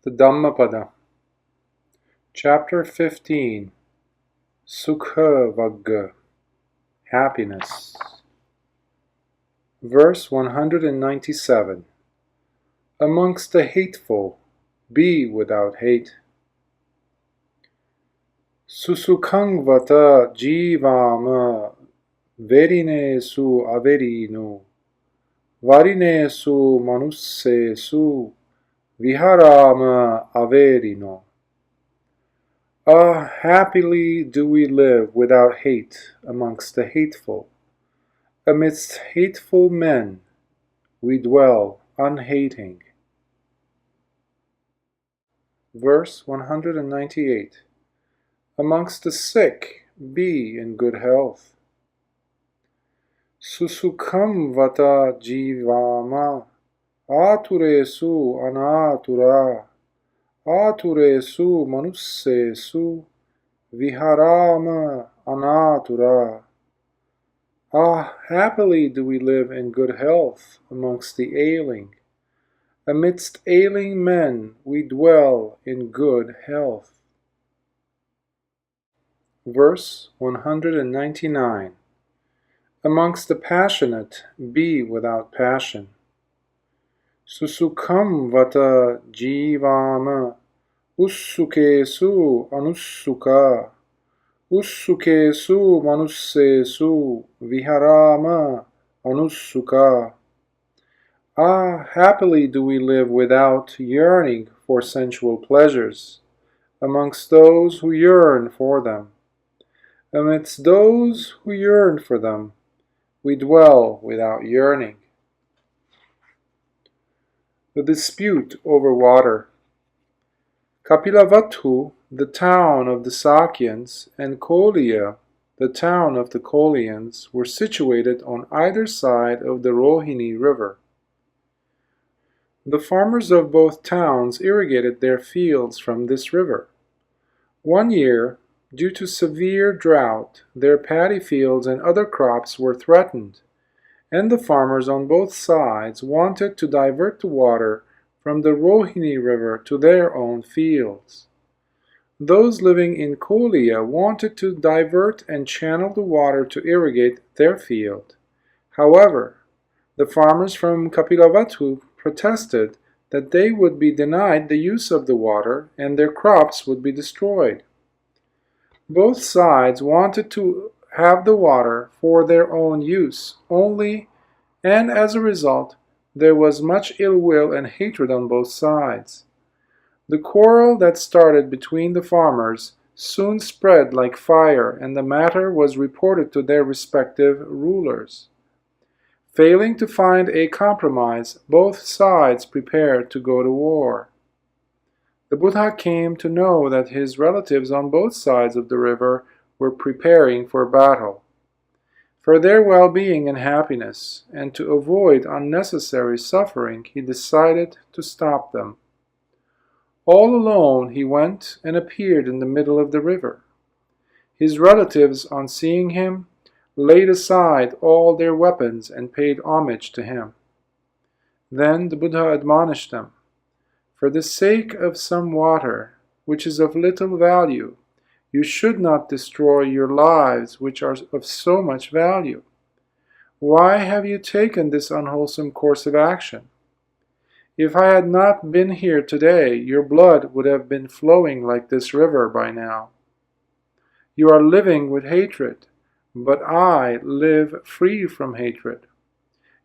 The Dhammapada, Chapter 15, Sukha Vagga, Happiness. Verse 197. Amongst the hateful, be without hate. Susukhang vata jivama verine su averino, varine su manusse su viharama averino. Happily do we live without hate amongst the hateful. Amidst hateful men we dwell unhating. Verse 198. Amongst the sick be in good health. Susukham vata jivama ature su anatura ature su manusse su viharama anatura. Happily do we live in good health amongst the ailing. Amidst ailing men we dwell in good health. Verse 199. Amongst the passionate be without passion. Susukham vata jivama ussuke su anussuka ussuke su manusse su viharama anussuka. Happily do we live without yearning for sensual pleasures, amongst those who yearn for them. Amidst those who yearn for them, we dwell without yearning. The dispute over water. Kapilavatthu, the town of the Sakyans, and Koliya, the town of the Koliyans, were situated on either side of the Rohini river. The farmers of both towns irrigated their fields from this river. One year, due to severe drought, their paddy fields and other crops were threatened, and the farmers on both sides wanted to divert the water from the Rohini river to their own fields. Those living in Koliya wanted to divert and channel the water to irrigate their field. However, the farmers from Kapilavatthu protested that they would be denied the use of the water and their crops would be destroyed. Both sides wanted to have the water for their own use only, and as a result, there was much ill will and hatred on both sides. The quarrel that started between the farmers soon spread like fire, and the matter was reported to their respective rulers. Failing to find a compromise, both sides prepared to go to war. The Buddha came to know that his relatives on both sides of the river were preparing for battle. For their well-being and happiness, and to avoid unnecessary suffering, he decided to stop them. All alone he went and appeared in the middle of the river. His relatives, on seeing him, laid aside all their weapons and paid homage to him. Then the Buddha admonished them, "For the sake of some water, which is of little value, you should not destroy your lives, which are of so much value. Why have you taken this unwholesome course of action? If I had not been here today, your blood would have been flowing like this river by now. You are living with hatred, but I live free from hatred.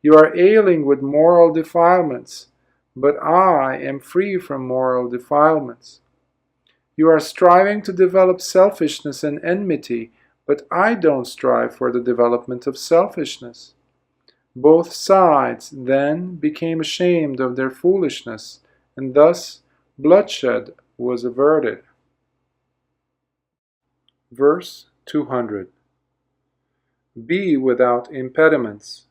You are ailing with moral defilements, but I am free from moral defilements. You are striving to develop selfishness and enmity, but I don't strive for the development of selfishness." Both sides then became ashamed of their foolishness, and thus bloodshed was averted. Verse 200. Be without impediments.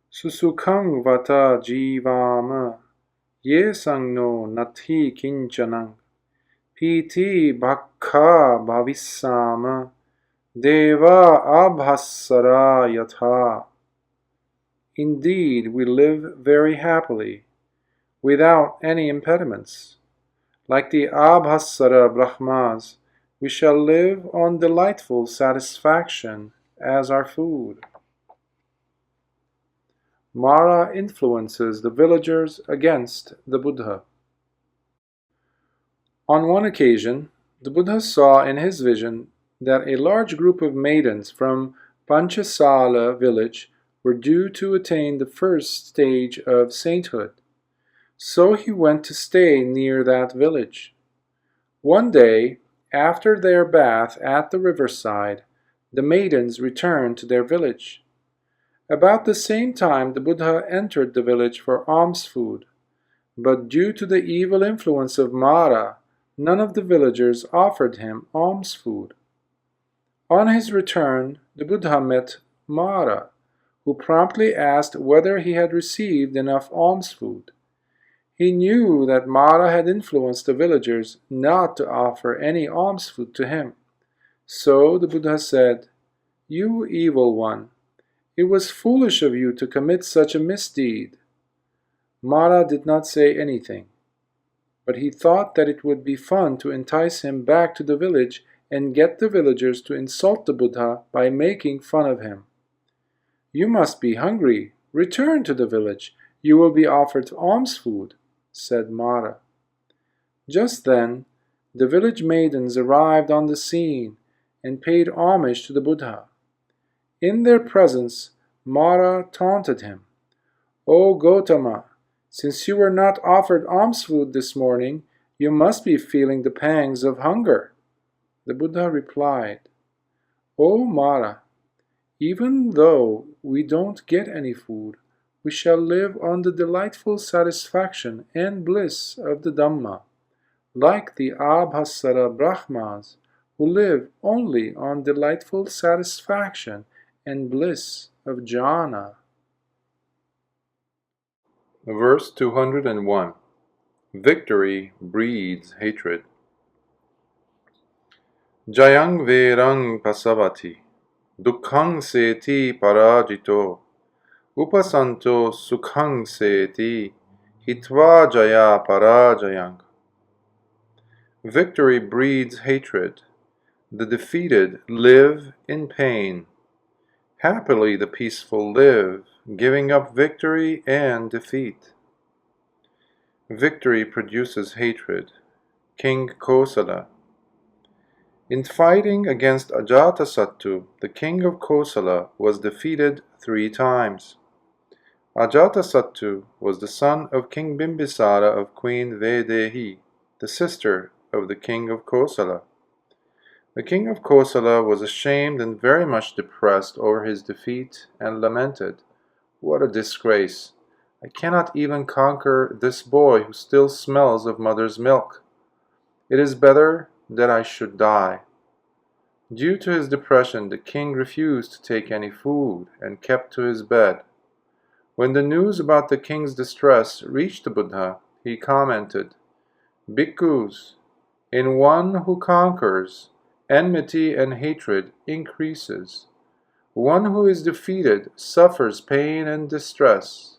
Susukhang vata jivama yesangno nati kinchanang piti bhakha bhavisama deva abhassara yatha. Indeed, we live very happily. without any impediments. Like the Abhasara Brahmas, we shall live on delightful satisfaction as our food. Mara influences the villagers against the Buddha. On one occasion, the Buddha saw in his vision that a large group of maidens from Panchasala village were due to attain the first stage of sainthood. So he went to stay near that village. One day, after their bath at the riverside, the maidens returned to their village. About the same time, the Buddha entered the village for alms food, but due to the evil influence of Mara, none of the villagers offered him alms food. On his return, the Buddha met Mara, who promptly asked whether he had received enough alms food. He knew that Mara had influenced the villagers not to offer any alms food to him. So the Buddha said, "You evil one, it was foolish of you to commit such a misdeed." Mara did not say anything, but he thought that it would be fun to entice him back to the village and get the villagers to insult the Buddha by making fun of him. "You must be hungry. Return to the village. You will be offered alms food," said Mara. Just then, the village maidens arrived on the scene and paid homage to the Buddha. In their presence, Mara taunted him. "O Gotama, since you were not offered alms food this morning, you must be feeling the pangs of hunger." The Buddha replied, "O Mara, even though we don't get any food, we shall live on the delightful satisfaction and bliss of the Dhamma, like the Abhasara Brahmas, who live only on delightful satisfaction and bliss of jhana." Verse 201. Victory breeds hatred. Jayang verang pasavati, dukkhang seti parajito, upasanto sukhang seti, hitva jaya parajayang. Victory breeds hatred. The defeated live in pain. Happily the peaceful live, giving up victory and defeat. Victory produces hatred. King Kosala. In fighting against Ajatasattu, the king of Kosala was defeated 3 times. Ajatasattu was the son of King Bimbisara of Queen Vaidehi, the sister of the king of Kosala. The king of Kosala was ashamed and very much depressed over his defeat and lamented, "What a disgrace! I cannot even conquer this boy who still smells of mother's milk. It is better that I should die." Due to his depression, the king refused to take any food and kept to his bed. When the news about the king's distress reached the Buddha, he commented, "Bhikkhus, in one who conquers, enmity and hatred increases. One who is defeated suffers pain and distress."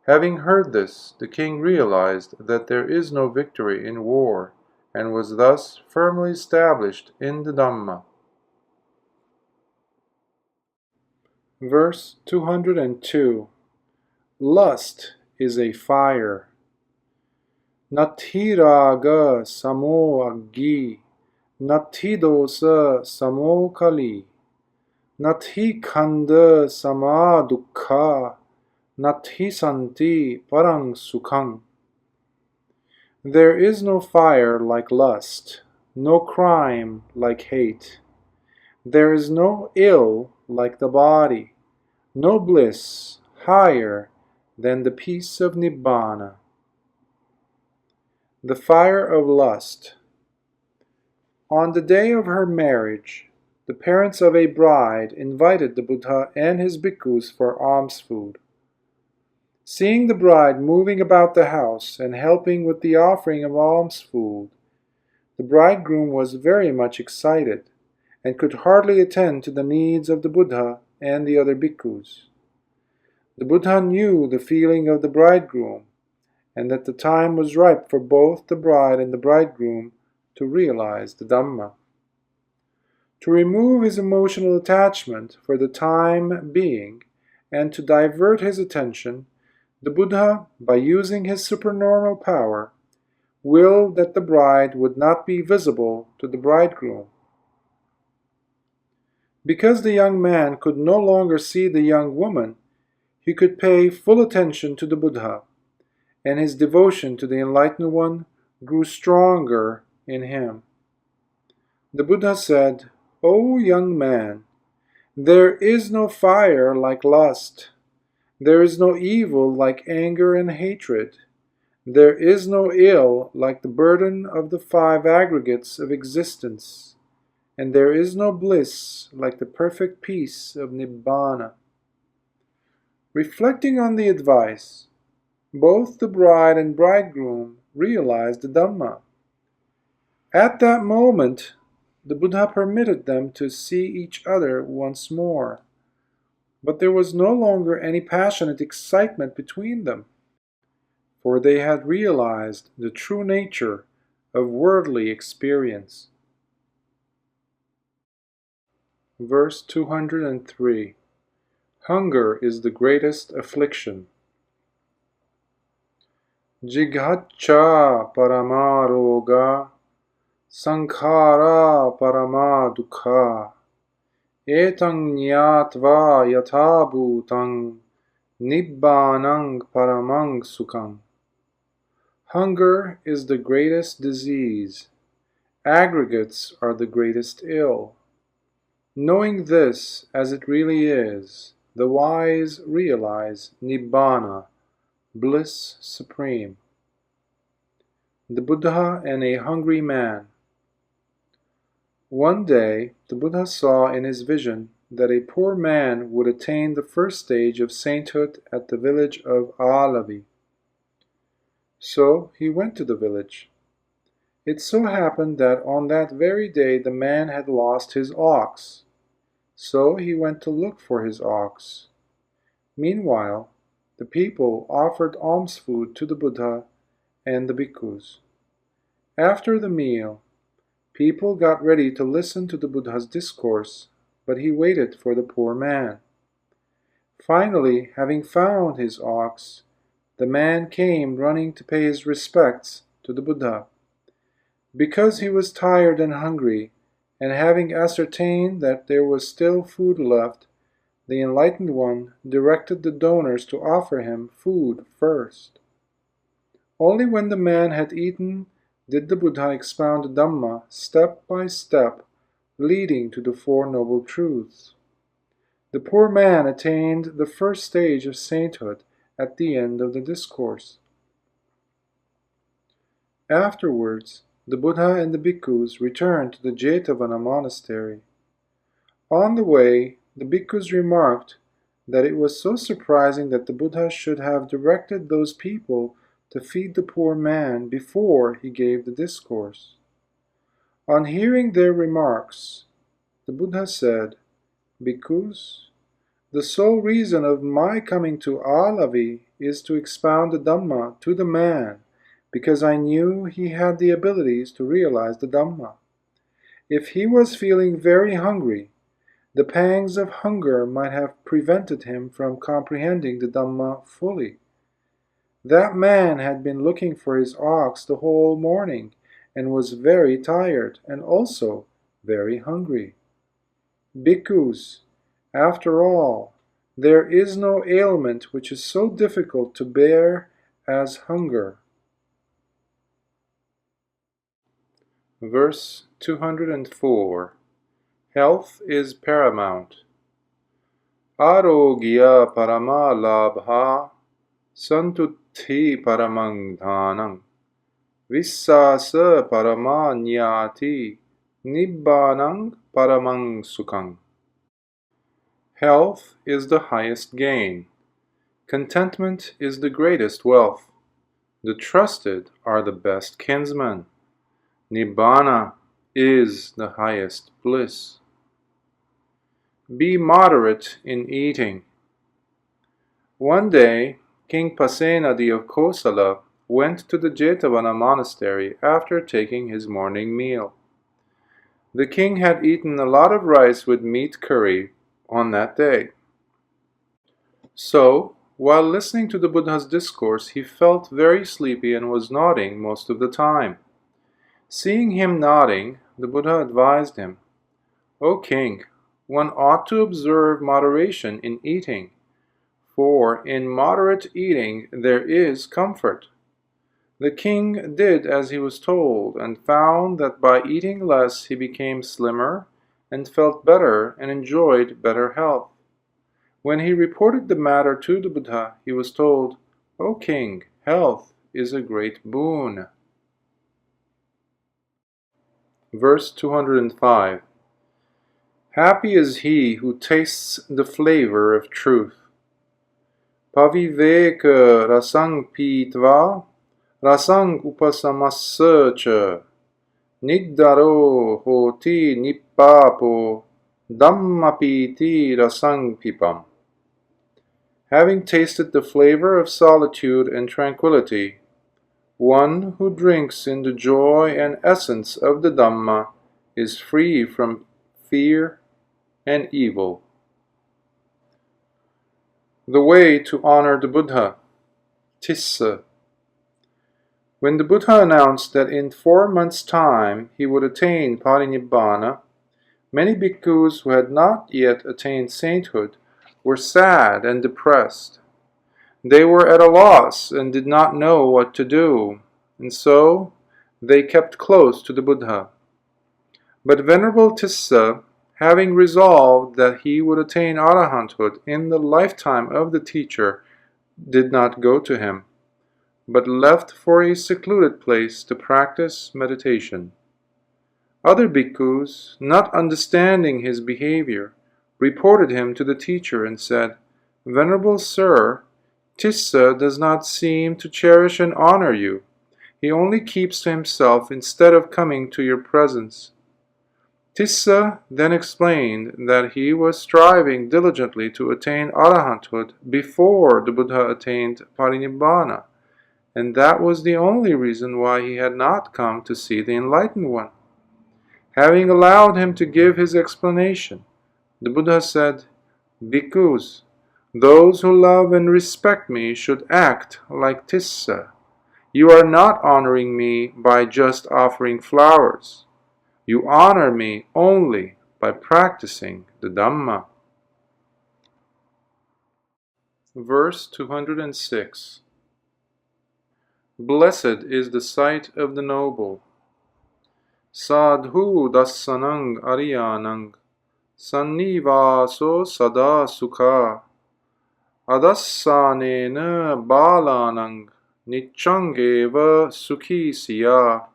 Having heard this, the king realized that there is no victory in war, and was thus firmly established in the Dhamma. Verse 202. Lust is a fire. Nati raga samo aggi, nati dosa samo kali, nati khanda sama dukkha, nati santi parang sukhang. There is no fire like lust, no crime like hate. There is no ill like the body, no bliss higher than the peace of Nibbana. The fire of lust. On the day of her marriage, the parents of a bride invited the Buddha and his bhikkhus for alms food. Seeing the bride moving about the house and helping with the offering of alms food, the bridegroom was very much excited and could hardly attend to the needs of the Buddha and the other bhikkhus. The Buddha knew the feeling of the bridegroom and that the time was ripe for both the bride and the bridegroom to realize the Dhamma. To remove his emotional attachment for the time being and to divert his attention, the Buddha, by using his supernormal power, willed that the bride would not be visible to the bridegroom. Because the young man could no longer see the young woman, he could pay full attention to the Buddha, and his devotion to the Enlightened One grew stronger in him. The Buddha said, "O young man, there is no fire like lust. There is no evil like anger and hatred. There is no ill like the burden of the 5 aggregates of existence. And there is no bliss like the perfect peace of Nibbana." Reflecting on the advice, both the bride and bridegroom realized the Dhamma. At that moment, the Buddha permitted them to see each other once more, but there was no longer any passionate excitement between them, for they had realized the true nature of worldly experience. Verse 203. Hunger is the greatest affliction. Jighacha paramaroga sankhara paramadukha etang nyatva yathabhutang nibbanang paramang sukham. Hunger is the greatest disease. Aggregates are the greatest ill. Knowing this as it really is, the wise realize Nibbana, bliss supreme. The Buddha and a hungry man. One day, the Buddha saw in his vision that a poor man would attain the first stage of sainthood at the village of Alavi. So he went to the village. It so happened that on that very day the man had lost his ox. So he went to look for his ox. Meanwhile, the people offered alms food to the Buddha and the bhikkhus. After the meal, people got ready to listen to the Buddha's discourse, but he waited for the poor man. Finally, having found his ox, the man came running to pay his respects to the Buddha. Because he was tired and hungry, and having ascertained that there was still food left, the Enlightened One directed the donors to offer him food first. Only when the man had eaten did the Buddha expound the Dhamma step by step, leading to the 4 Noble Truths. The poor man attained the first stage of sainthood at the end of the discourse. Afterwards, the Buddha and the bhikkhus returned to the Jetavana monastery. On the way, the bhikkhus remarked that it was so surprising that the Buddha should have directed those people to feed the poor man before he gave the discourse. On hearing their remarks, the Buddha said, "Bhikkhus, the sole reason of my coming to Alavi is to expound the Dhamma to the man, because I knew he had the abilities to realize the Dhamma. If he was feeling very hungry, the pangs of hunger might have prevented him from comprehending the Dhamma fully. That man had been looking for his ox the whole morning and was very tired and also very hungry. Bhikkhus, after all, there is no ailment which is so difficult to bear as hunger." Verse 204. Health is paramount. Arogya paramalabha santutti paramang dhanam vissasa paramanyati nibbanang paramang sukham. Health is the highest gain. Contentment is the greatest wealth. The trusted are the best kinsmen. Nibbana is the highest bliss. Be moderate in eating. One day, King Pasenadi of Kosala went to the Jetavana monastery after taking his morning meal. The king had eaten a lot of rice with meat curry on that day. So, while listening to the Buddha's discourse, he felt very sleepy and was nodding most of the time. Seeing him nodding, the Buddha advised him, "O king, one ought to observe moderation in eating, for in moderate eating there is comfort." The king did as he was told, and found that by eating less he became slimmer and felt better and enjoyed better health. When he reported the matter to the Buddha, he was told, "O king, health is a great boon." Verse 205. Happy is he who tastes the flavor of truth. Paviveka rasang pitva rasang upasamassa cha niddaro hoti nippapo dhammapiti rasang pipam. Having tasted the flavor of solitude and tranquility, one who drinks in the joy and essence of the Dhamma is free from fear and evil. The way to honor the Buddha. Tissa. When the Buddha announced that in 4 months' time he would attain parinibbana, many bhikkhus who had not yet attained sainthood were sad and depressed. They were at a loss and did not know what to do, and so they kept close to the Buddha. But Venerable Tissa, having resolved that he would attain arahanthood in the lifetime of the teacher, did not go to him, but left for a secluded place to practice meditation. Other bhikkhus, not understanding his behavior, reported him to the teacher and said, "Venerable sir, Tissa does not seem to cherish and honor you. He only keeps to himself instead of coming to your presence." Tissa then explained that he was striving diligently to attain arahanthood before the Buddha attained parinibbana, and that was the only reason why he had not come to see the Enlightened One. Having allowed him to give his explanation, the Buddha said, "Bhikkhus, those who love and respect me should act like Tissa. You are not honoring me by just offering flowers. You honor me only by practicing the Dhamma." Verse 206. Blessed is the sight of the noble. Sadhu dassanang ariyanang sannivaso sada sukha adassanena balanang nichangeva sukhi siya.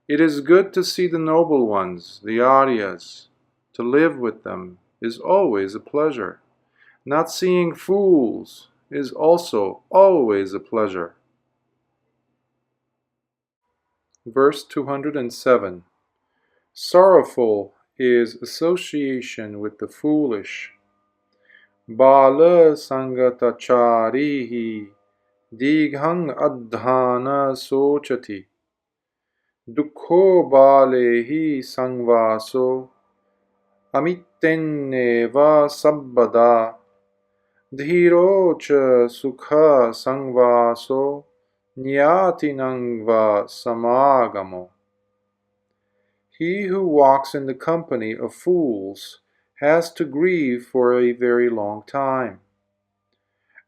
It is good to see the noble ones, the Aryas. To live with them is always a pleasure. Not seeing fools is also always a pleasure. Verse 207. Sorrowful is association with the foolish. Bala sangatacharihi dighang adhana sochati Dukho balehi sangvaso amittenneva sabbada dhiro cha sukha sangvaso nyatinangva samagamo. He who walks in the company of fools has to grieve for a very long time.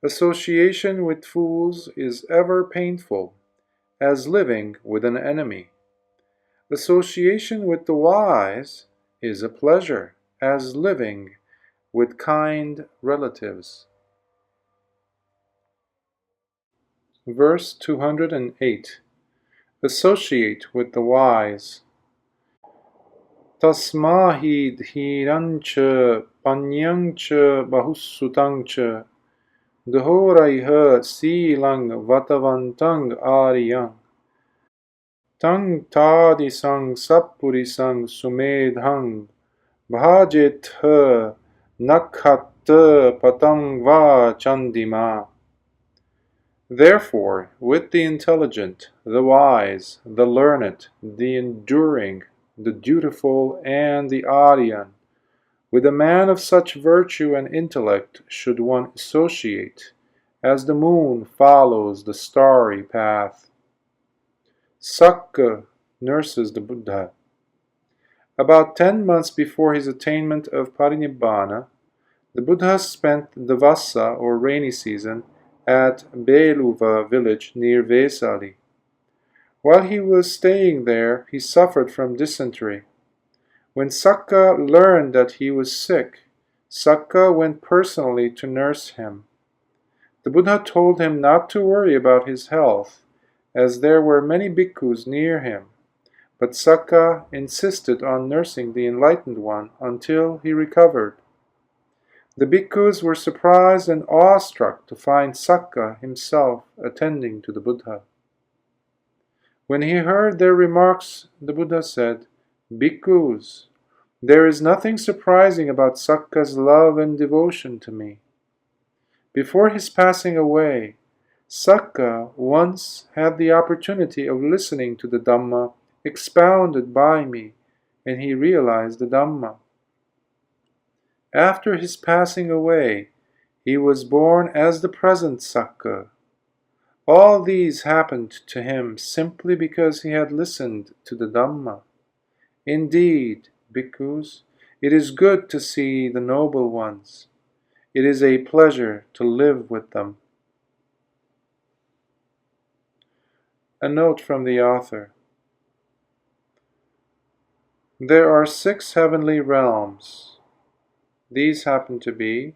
Association with fools is ever painful, as living with an enemy. Association with the wise is a pleasure, as living with kind relatives. Verse 208. Associate with the wise. Tasmahi dhirancha panyangcha bahusutangcha dhoraiha silang vatavantang ariyang tang tadisang sappurisang sumedhang bhajetha nakhatta patang va chandima. Therefore, with the intelligent, the wise, the learned, the enduring, the dutiful, and the Aryan, with a man of such virtue and intellect should one associate, as the moon follows the starry path. Sukha nurses the Buddha. About 10 months before his attainment of parinibbana, the Buddha spent the Vassa or rainy season at Beluva village near Vesali. While he was staying there, he suffered from dysentery. When Sukha learned that he was sick, Sukha went personally to nurse him. The Buddha told him not to worry about his health, as there were many bhikkhus near him, but Sukha insisted on nursing the enlightened one until he recovered. The bhikkhus were surprised and awestruck to find Sukha himself attending to the Buddha. When he heard their remarks, the Buddha said, "Bhikkhus, there is nothing surprising about Sukha's love and devotion to me. Before his passing away, Sukha once had the opportunity of listening to the Dhamma expounded by me, and he realized the Dhamma. After his passing away, he was born as the present Sukha. All these happened to him simply because he had listened to the Dhamma. Indeed, bhikkhus, it is good to see the noble ones. It is a pleasure to live with them." A note from the author. There are 6 heavenly realms. These happen to be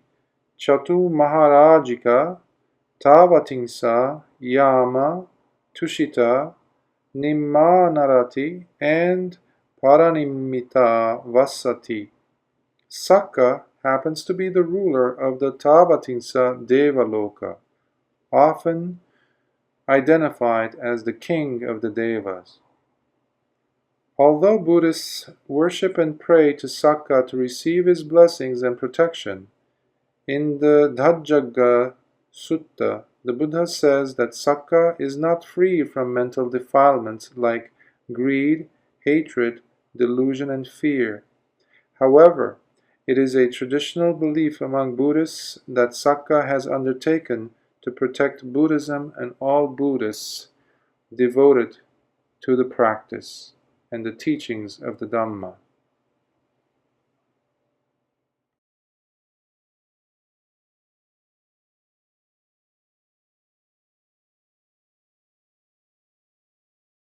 Chatu Maharajika, Tavatinsa, Yama, Tushita, Nimmanarati, and Paranimmita Vasati. Sukha happens to be the ruler of the Tavatinsa Devaloka, often identified as the king of the Devas. Although Buddhists worship and pray to Sukha to receive his blessings and protection, in the Dhajjagga Sutta, the Buddha says that Sukha is not free from mental defilements like greed, hatred, delusion, and fear. However, it is a traditional belief among Buddhists that Sukha has undertaken to protect Buddhism and all Buddhists devoted to the practice and the teachings of the Dhamma.